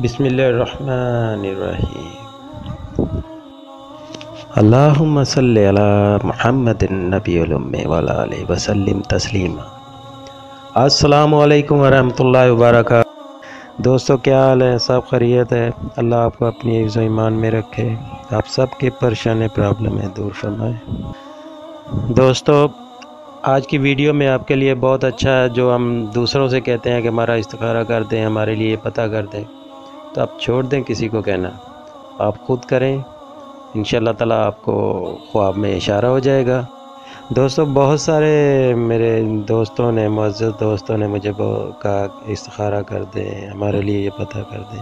बिस्मिल्लाहिर्रहमानिर्रहीम। अल्लाहुम्मा सल्लि अला मुहम्मदिन नबियुल उम्मी व अला आलिहि व सल्लिम तस्लीमा। अस्सलामु अलैकुम व रहमतुल्लाहि व बरकातहू। दोस्तों, क्या हाल है? सब खैरियत है? अल्लाह आपको अपनी हिफ्ज़ व ईमान में रखे, आप सबके परेशानी प्रॉब्लम है दूर फरमाए। दोस्तों, आज की वीडियो में आपके लिए बहुत अच्छा है। जो हम दूसरों से कहते हैं कि हमारा इस्तिखारा कर दें, हमारे लिए पता कर दें, तो आप छोड़ दें किसी को कहना, आप ख़ुद करें। इंशाअल्लाह ताला आपको ख्वाब में इशारा हो जाएगा। दोस्तों, बहुत सारे मेरे दोस्तों ने, मुअज़्ज़ज़ दोस्तों ने मुझे कहा इस्तिखारा कर दें, हमारे लिए ये पता कर दें।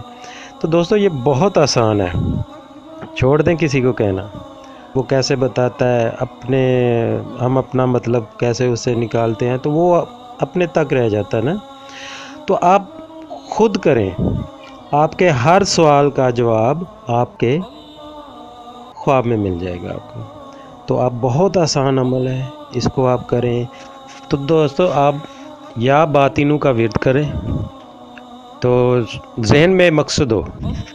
तो दोस्तों, ये बहुत आसान है, छोड़ दें किसी को कहना। वो कैसे बताता है, हम अपना मतलब कैसे उससे निकालते हैं, तो वो अपने तक रह जाता है ना। तो आप खुद करें, आपके हर सवाल का जवाब आपके ख्वाब में मिल जाएगा आपको। तो आप बहुत आसान अमल है, इसको आप करें। तो दोस्तों, आप या बातिनू का विर्द करें, तो जहन में मकसद हो,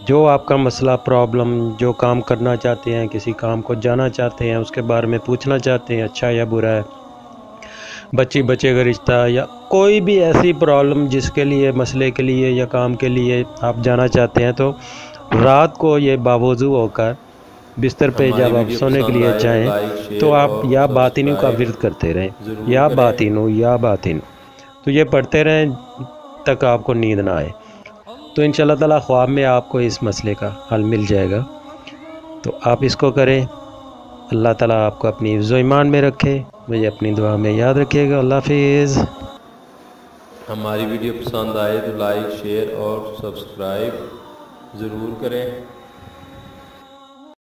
जो आपका मसला, प्रॉब्लम, जो काम करना चाहते हैं, किसी काम को जाना चाहते हैं, उसके बारे में पूछना चाहते हैं, अच्छा या बुरा है, बच्ची बच्चे का रिश्ता, या कोई भी ऐसी प्रॉब्लम जिसके लिए, मसले के लिए या काम के लिए आप जाना चाहते हैं, तो रात को ये बावजू होकर बिस्तर पे हमारी जब आप वीडियो सोने के पसंद लिए आए तो जाएं, लाइक, तो शेयर आप और या बातिनू का विर्द सब्सक्राइब करते रहें, ज़रूर या करें। बातिनू या बातिनू। तो ये पढ़ते रहें तक आपको नींद ना आए। तो इंशाअल्लाह ताला ख्वाब में आपको इस मसले का हल मिल जाएगा। तो आप इसको करें। अल्लाह ताला आपको अपनी हिफ्ज़ व ईमान में रखे। मुझे अपनी दुआ में याद रखिएगा। अल्लाह हाफ़िज़। हमारी वीडियो पसंद आए तो लाइक, शेयर और सब्सक्राइब ज़रूर करें।